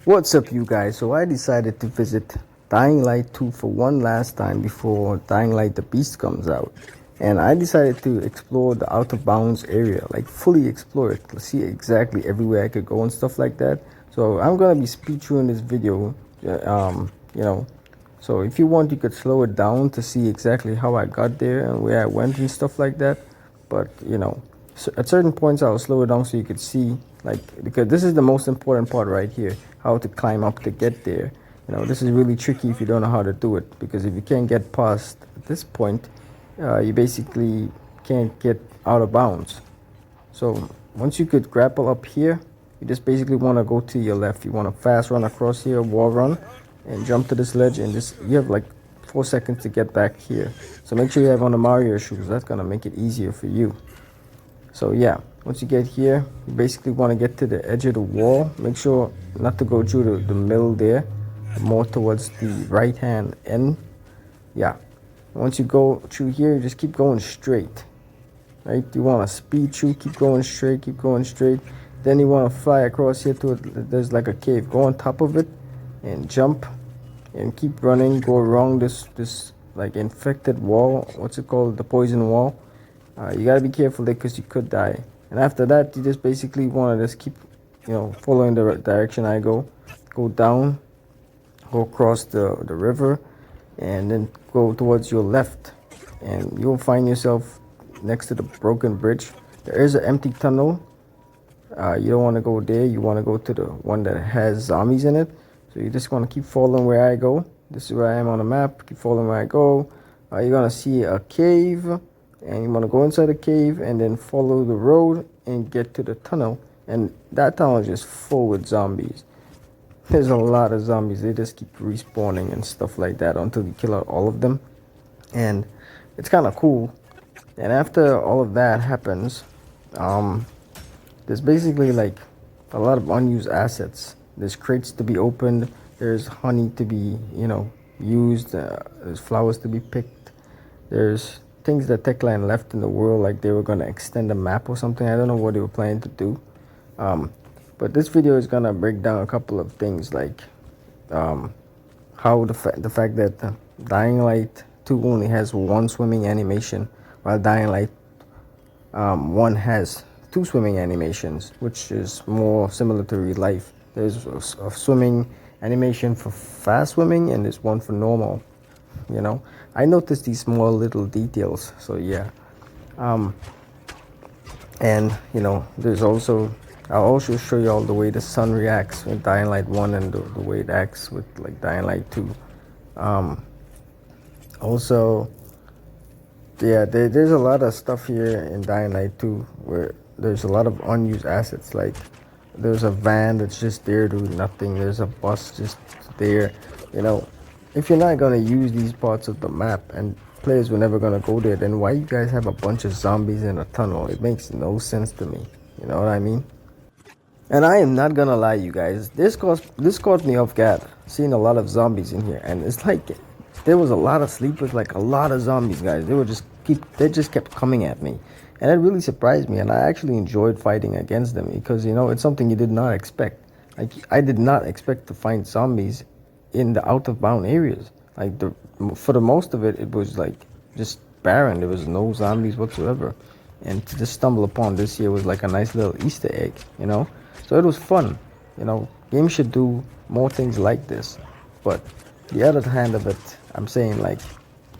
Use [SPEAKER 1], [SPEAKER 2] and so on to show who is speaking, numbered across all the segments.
[SPEAKER 1] What's up, you guys? So I decided to visit Dying Light 2 for one last time before Dying Light the Beast comes out. And I decided to explore the out of bounds area, like fully explore it, to see exactly everywhere I could go and stuff like that. So I'm gonna be speed through in this video, you know. So if you want, you could slow it down to see exactly how I got there and where I went and stuff like that. But so at certain points I'll slow it down so you could see, like, because this is the most important part right here, how to climb up to get there. This is really tricky if you don't know how to do it, because if you can't get past at this point, you basically can't get out of bounds. So once you could grapple up here, you just basically want to go to your left. You want to fast run across here, wall run, and jump to this ledge, and just you have like 4 seconds to get back here. So make sure you have on the Mario shoes. That's gonna make it easier for you. So yeah, once you get here, you basically want to get to the edge of the wall. Make sure not to go through the middle there, more towards the right hand end. Yeah, once you go through here, you just keep going straight. Right, you want to speed through, keep going straight, keep going straight. Then you want to fly across here to it. There's like a cave. Go on top of it and jump and keep running. Go around this like infected wall. What's it called? The poison wall. You gotta be careful there because you could die. And after that, you just basically want to just keep, following the direction I go. Go down, go across the river, and then go towards your left. And you'll find yourself next to the broken bridge. There is an empty tunnel. You don't want to go there. You want to go to the one that has zombies in it. So you just want to keep following where I go. This is where I am on the map. Keep following where I go. You're gonna see a cave, and you want to go inside the cave and then follow the road and get to the tunnel. And that tunnel is just full with zombies. There's a lot of zombies. They just keep respawning and stuff like that until you kill out all of them. And it's kind of cool. And after all of that happens, there's basically like a lot of unused assets. There's crates to be opened. There's honey to be, used. There's flowers to be picked. There's things that Techland left in the world, like they were going to extend the map or something. I don't know what they were planning to do. But this video is going to break down a couple of things, like how the fact that Dying Light 2 only has one swimming animation, while Dying Light 1 has two swimming animations, which is more similar to real life. There's a swimming animation for fast swimming, and there's one for normal. I noticed these small little details. So yeah, and there's also, I'll also show you all the way the sun reacts with Dying Light 1 and the way it acts with like Dying Light 2. Also, yeah, there's a lot of stuff here in Dying Light 2 where there's a lot of unused assets. Like there's a van that's just there doing nothing. There's a bus just there. If you're not gonna use these parts of the map and players were never gonna go there, then why you guys have a bunch of zombies in a tunnel? It makes no sense to me. You know what I mean? And I am not gonna lie, you guys. This caught me off guard, seeing a lot of zombies in here, and it's like there was a lot of sleepers, like a lot of zombies, guys. They just kept coming at me, and it really surprised me. And I actually enjoyed fighting against them because it's something you did not expect. Like I did not expect to find zombies in the out of bound areas. Like for the most of it, it was like just barren. There was no zombies whatsoever, and to just stumble upon this here was like a nice little Easter egg. So it was fun. Games should do more things like this. But the other hand of it, I'm saying, like,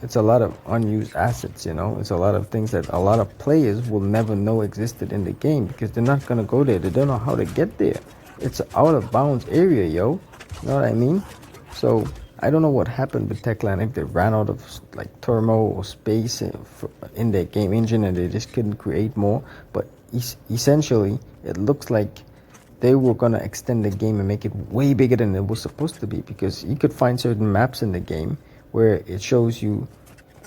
[SPEAKER 1] it's a lot of unused assets. It's a lot of things that a lot of players will never know existed in the game because they're not gonna go there. They don't know how to get there. It's an out of bounds area, yo. You know what I mean? So I don't know what happened with Techland, if they ran out of like thermo or space in their game engine and they just couldn't create more. But essentially, it looks like they were gonna extend the game and make it way bigger than it was supposed to be, because you could find certain maps in the game where it shows you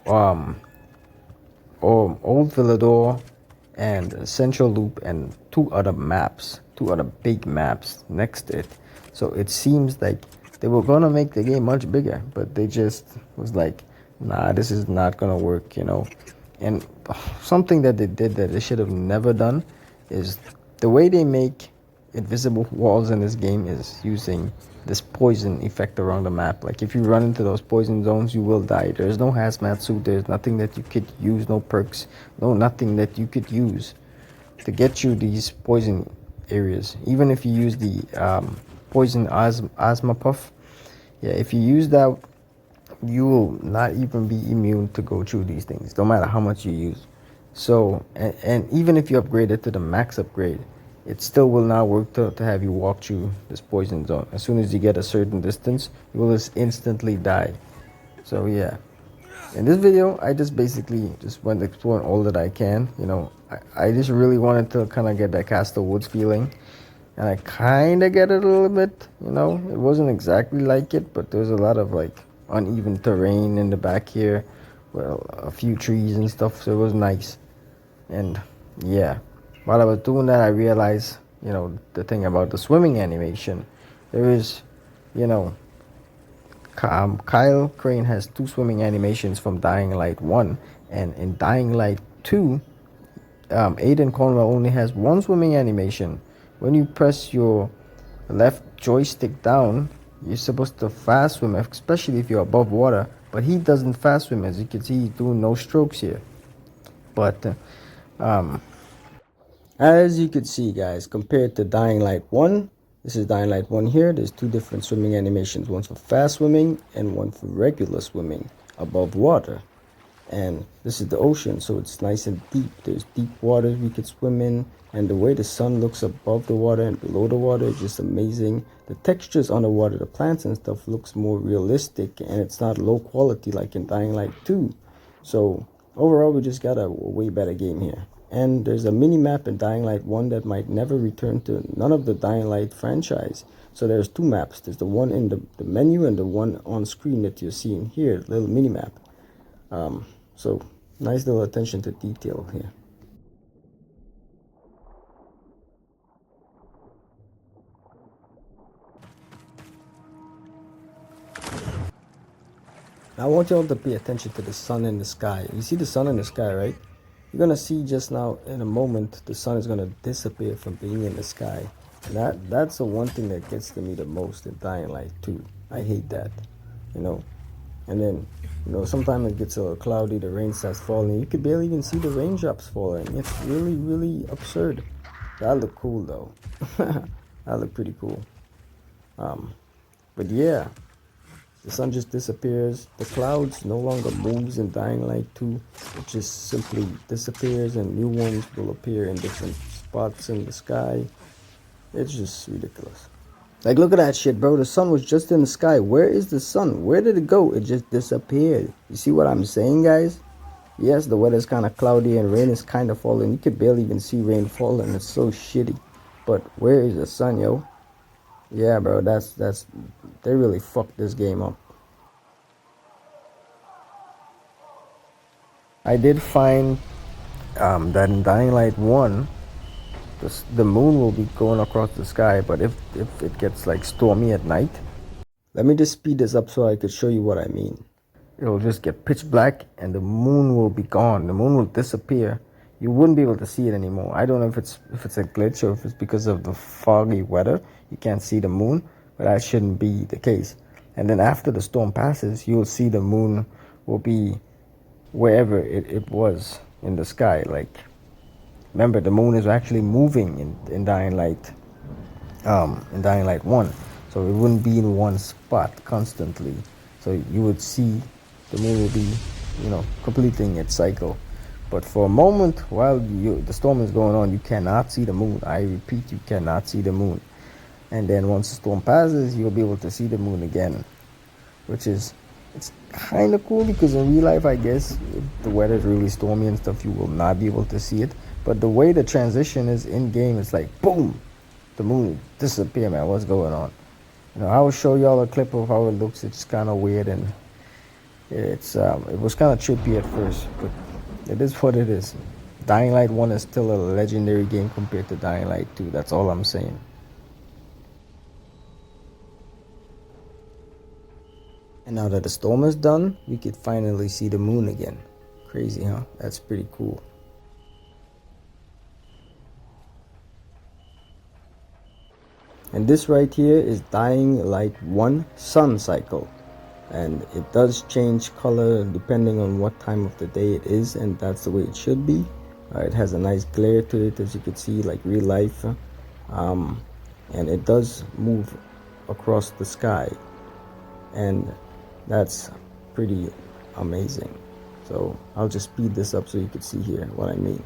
[SPEAKER 1] Old Villador and Central Loop and two other big maps next to it. So it seems like they were gonna make the game much bigger, but they just was like, nah, this is not gonna work. And something that they did that they should have never done is the way they make invisible walls in this game is using this poison effect around the map. Like if you run into those poison zones, you will die. There's no hazmat suit, there's nothing that you could use, no perks, no nothing that you could use to get you these poison areas. Even if you use the poison asthma puff, yeah, if you use that, you will not even be immune to go through these things, no matter how much you use. So, and even if you upgrade it to the max upgrade, it still will not work to have you walk through this poison zone. As soon as you get a certain distance, you will just instantly die. So yeah, in this video, I just basically just went exploring all that I can. You know, I just really wanted to kind of get that Castle Woods feeling. And I kind of get it a little bit, you know. It wasn't exactly like it, but there's a lot of like uneven terrain in the back here. Well, a few trees and stuff, so it was nice. And yeah, while I was doing that, I realized, you know, the thing about the swimming animation. There is, you know, Kyle Crane has 2 swimming animations from Dying Light 1, and in Dying Light 2, Aiden Cornwell only has 1 swimming animation. When you press your left joystick down, you're supposed to fast swim, especially if you're above water, but he doesn't fast swim. As you can see, he's doing no strokes here. But as you could see, guys, compared to Dying Light 1, this is Dying Light 1 here. There's 2 different swimming animations, one for fast swimming and one for regular swimming above water. And this is the ocean, so it's nice and deep. There's deep waters we could swim in, and the way the sun looks above the water and below the water is just amazing. The textures underwater, the plants and stuff, looks more realistic, and it's not low quality like in Dying Light 2. So overall, we just got a way better game here. And there's a mini map in Dying Light 1 that might never return to none of the Dying Light franchise. So there's 2 maps. There's the one in the menu and the one on screen that you're seeing here, little mini map. So nice little attention to detail here. Now I want y'all to pay attention to the sun in the sky. You see the sun in the sky, right? You're gonna see just now in a moment the sun is gonna disappear from being in the sky. And that's the one thing that gets to me the most in Dying Light 2. I hate that, you know. And then, you know, sometimes it gets a little cloudy, the rain starts falling. You could barely even see the raindrops falling. It's really, really absurd. That looked cool though. That looked pretty cool. But yeah, the sun just disappears. The clouds no longer moves in Dying Light 2. It just simply disappears and new ones will appear in different spots in the sky. It's just ridiculous. Like, look at that shit, bro. The sun was just in the sky. Where is the sun? Where did it go? It just disappeared. You see what I'm saying, guys? Yes, the weather's kind of cloudy and rain is kind of falling. You could barely even see rain falling. It's so shitty. But where is the sun, yo? Yeah, bro, they really fucked this game up. I did find that in Dying Light 1, the moon will be going across the sky, but if it gets like stormy at night, let me just speed this up so I could show you what I mean. It'll just get pitch black and the moon will be gone. The moon will disappear. You wouldn't be able to see it anymore. I don't know if it's a glitch or if it's because of the foggy weather. You can't see the moon, but that shouldn't be the case. And then after the storm passes, you'll see the moon will be wherever it was in the sky. Like, remember, the moon is actually moving in Dying Light 1, so it wouldn't be in one spot constantly. So you would see the moon will be, you know, completing its cycle. But for a moment while the storm is going on, you cannot see the moon. I repeat, you cannot see the moon. And then once the storm passes, you'll be able to see the moon again, which is, it's kind of cool because in real life, I guess, if the weather is really stormy and stuff, you will not be able to see it. But the way the transition is in game, it's like boom, the moon disappear, man. What's going on? You know, I will show y'all a clip of how it looks. It's kind of weird and it was kind of trippy at first, but it is what it is. Dying Light 1 is still a legendary game compared to Dying Light 2. That's all I'm saying. And now that the storm is done, we could finally see the moon again. Crazy, huh? That's pretty cool. And this right here is Dying Light 1 Sun Cycle. And it does change color depending on what time of the day it is, and that's the way it should be. It has a nice glare to it, as you can see, like real life. And it does move across the sky, and that's pretty amazing. So I'll just speed this up so you can see here what I mean.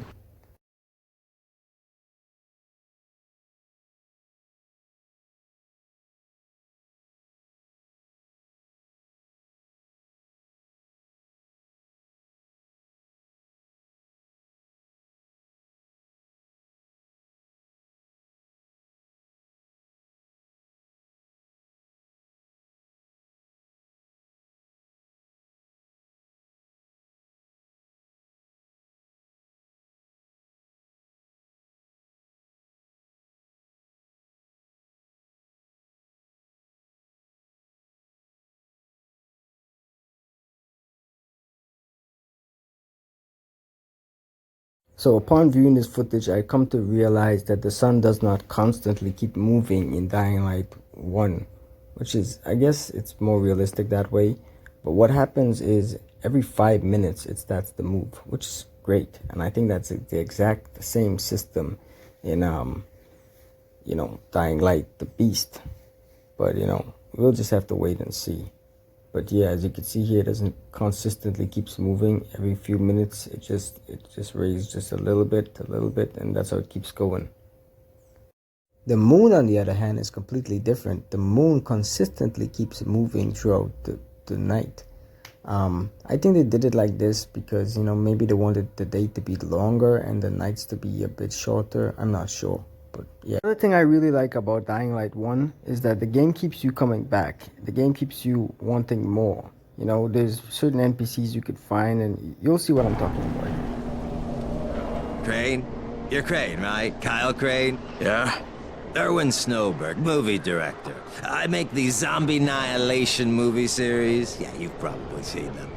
[SPEAKER 1] So upon viewing this footage, I come to realize that the sun does not constantly keep moving in Dying Light 1, which is, I guess it's more realistic that way. But what happens is every 5 minutes it starts to move, which is great. And I think that's the exact same system in, Dying Light, the Beast. But, we'll just have to wait and see. But yeah, as you can see here, it doesn't consistently keeps moving. Every few minutes it just raises just a little bit, and that's how it keeps going. The moon, on the other hand, is completely different. The moon consistently keeps moving throughout the night. I think they did it like this because, maybe they wanted the day to be longer and the nights to be a bit shorter. I'm not sure. But yeah. Another thing I really like about Dying Light 1 is that the game keeps you coming back. The game keeps you wanting more. There's certain NPCs you could find, and you'll see what I'm talking about.
[SPEAKER 2] Crane? You're Crane, right? Kyle Crane?
[SPEAKER 3] Yeah?
[SPEAKER 2] Erwin Snowberg, movie director. I make the Zombie Annihilation movie series. Yeah, you've probably seen them.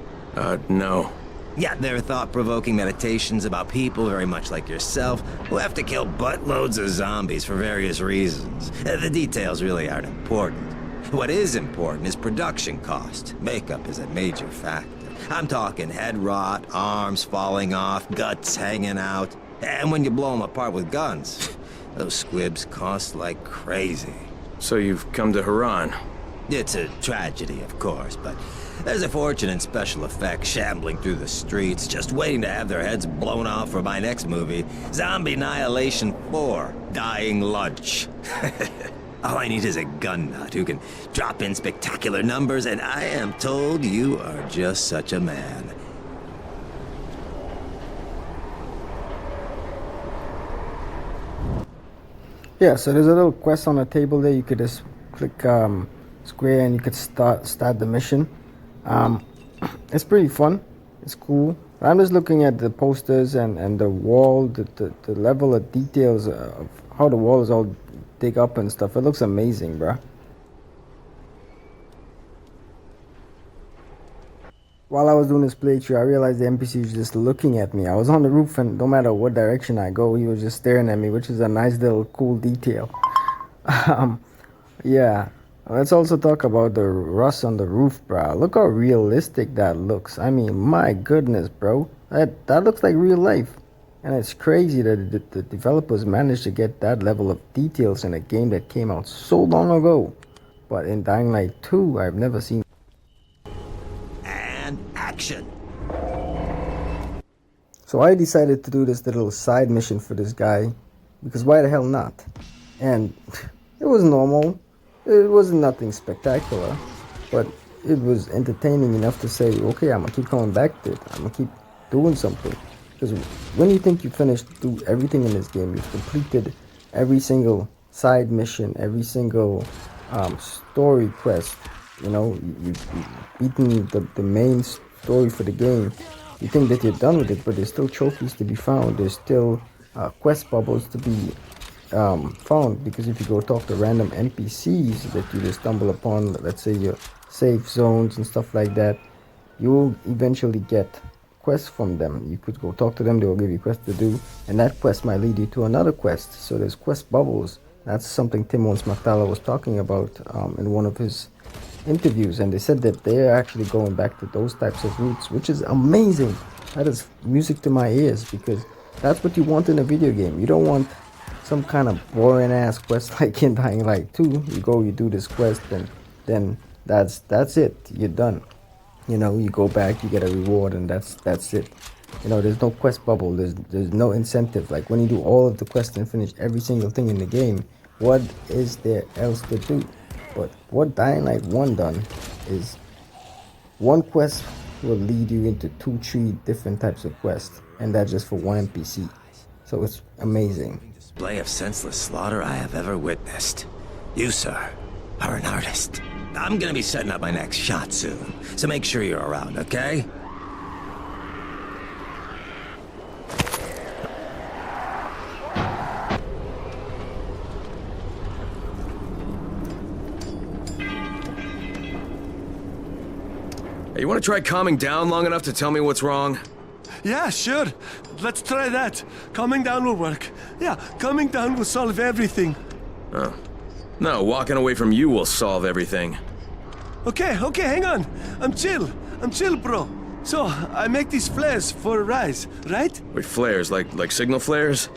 [SPEAKER 3] No.
[SPEAKER 2] Yeah, they're thought-provoking meditations about people very much like yourself who have to kill buttloads of zombies for various reasons. The details really aren't important. What is important is production cost. Makeup is a major factor. I'm talking head rot, arms falling off, guts hanging out. And when you blow them apart with guns, those squibs cost like crazy.
[SPEAKER 3] So you've come to Haran.
[SPEAKER 2] It's a tragedy, of course, but there's a fortune in special effects shambling through the streets, just waiting to have their heads blown off for my next movie, Zombie Annihilation 4, Dying Lunch. All I need is a gun nut who can drop in spectacular numbers, and I am told you are just such a man.
[SPEAKER 1] Yeah, so there's a little quest on the table there. You could just click square and you could start the mission. It's pretty fun. It's cool. I'm just looking at the posters and the wall, the level of details of how the wall is all dig up and stuff. It looks amazing, bruh. While I was doing this playthrough, I realized the NPC was just looking at me. I was on the roof, and no matter what direction I go, he was just staring at me, which is a nice little cool detail. Yeah. Let's also talk about the rust on the roof, bro. Look how realistic that looks. I mean, my goodness, bro. That looks like real life. And it's crazy that the developers managed to get that level of details in a game that came out so long ago. But in Dying Light 2, I've never seen.
[SPEAKER 2] And action.
[SPEAKER 1] So I decided to do this little side mission for this guy, because why the hell not? And it was normal. It wasn't nothing spectacular, but it was entertaining enough to say, okay, I'm gonna keep coming back to it. I'm gonna keep doing something. Because when you think you finished do everything in this game, you've completed every single side mission, every single story quest, you've beaten the main story for the game, you think that you're done with it, but there's still trophies to be found. There's still quest bubbles to be found, because if you go talk to random NPCs that you just stumble upon, let's say your safe zones and stuff like that, you will eventually get quests from them. You could go talk to them, they will give you quests to do, and that quest might lead you to another quest. So there's quest bubbles That's something Timon Smaktala was talking about in one of his interviews, and they said that they're actually going back to those types of roots, which is amazing. That is music to my ears, because that's what you want in a video game. You don't want some kind of boring ass quest like in Dying Light 2. You go, you do this quest, and then that's it. You're done. You know, you go back, you get a reward, and that's it. You know, there's no quest bubble. There's no incentive. Like when you do all of the quests and finish every single thing in the game, what is there else to do? But what Dying Light 1 done is one quest will lead you into 2-3 different types of quests, and that's just for one NPC. So it's amazing.
[SPEAKER 2] Display of senseless slaughter I have ever witnessed. You, sir, are an artist. I'm gonna be setting up my next shot soon, so make sure you're around, okay?
[SPEAKER 3] Hey, you want to try calming down long enough to tell me what's wrong?
[SPEAKER 4] Yeah, sure. Let's try that. Calming down will work. Yeah, calming down will solve everything.
[SPEAKER 3] Oh. No, walking away from you will solve everything.
[SPEAKER 4] Okay, hang on. I'm chill, bro. So, I make these flares for Rise, right?
[SPEAKER 3] Wait, flares? Like signal flares?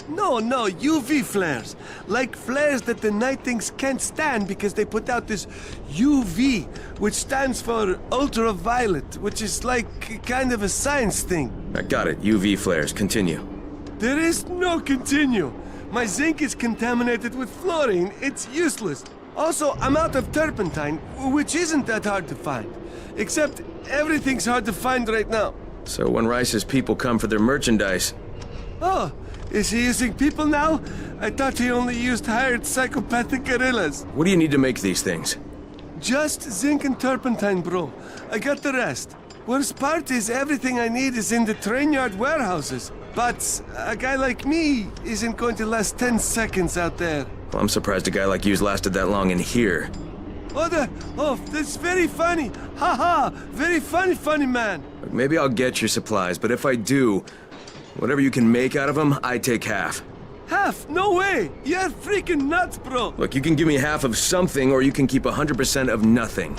[SPEAKER 4] No, UV flares. Like flares that the Night Things can't stand because they put out this UV, which stands for ultraviolet, which is like kind of a science thing.
[SPEAKER 3] I got it. UV flares. Continue.
[SPEAKER 4] There is no continue. My zinc is contaminated with fluorine. It's useless. Also, I'm out of turpentine, which isn't that hard to find. Except everything's hard to find right now.
[SPEAKER 3] So when Rice's people come for their merchandise...
[SPEAKER 4] Oh, is he using people now? I thought he only used hired psychopathic guerrillas.
[SPEAKER 3] What do you need to make these things?
[SPEAKER 4] Just zinc and turpentine, bro. I got the rest. Worst part is everything I need is in the train yard warehouses. But a guy like me isn't going to last 10 seconds out there.
[SPEAKER 3] Well, I'm surprised a guy like you's lasted that long in here.
[SPEAKER 4] Oh, that's very funny. Ha! Very funny man.
[SPEAKER 3] Look, maybe I'll get your supplies, but if I do, whatever you can make out of them, I take half.
[SPEAKER 4] Half? No way! You're freaking nuts, bro!
[SPEAKER 3] Look, you can give me half of something, or you can keep 100% of nothing.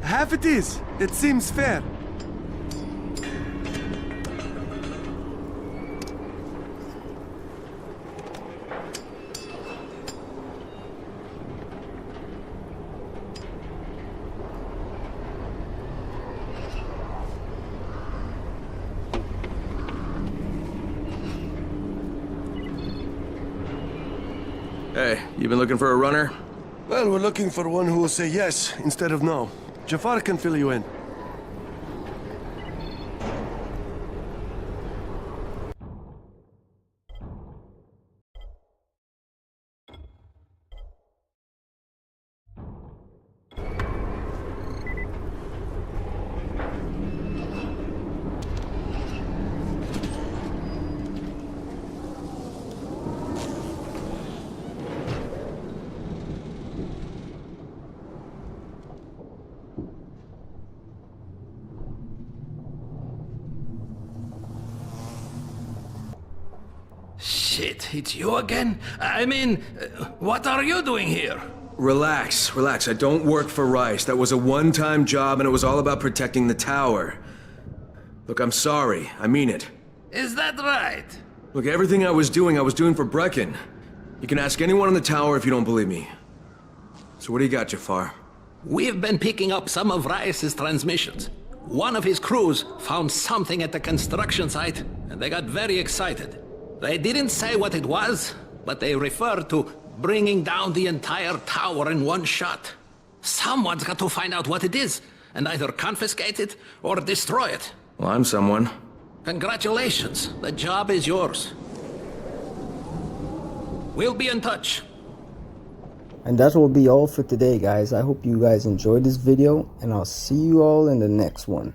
[SPEAKER 4] Half it is. It seems fair.
[SPEAKER 3] Hey, you been looking for a runner?
[SPEAKER 4] Well, we're looking for one who will say yes instead of no. Jafar can fill you in.
[SPEAKER 5] Shit, it's you again? I mean, what are you doing here?
[SPEAKER 3] Relax. I don't work for Rice. That was a one-time job and it was all about protecting the tower. Look, I'm sorry. I mean it.
[SPEAKER 5] Is that right?
[SPEAKER 3] Look, everything I was doing for Brecken. You can ask anyone in the tower if you don't believe me. So what do you got, Jafar?
[SPEAKER 5] We've been picking up some of Rice's transmissions. One of his crews found something at the construction site, and they got very excited. They didn't say what it was, but they referred to bringing down the entire tower in one shot. Someone's got to find out what it is, and either confiscate it or destroy it.
[SPEAKER 3] Well, I'm someone.
[SPEAKER 5] Congratulations, the job is yours. We'll be in touch.
[SPEAKER 1] And that will be all for today, guys. I hope you guys enjoyed this video, and I'll see you all in the next one.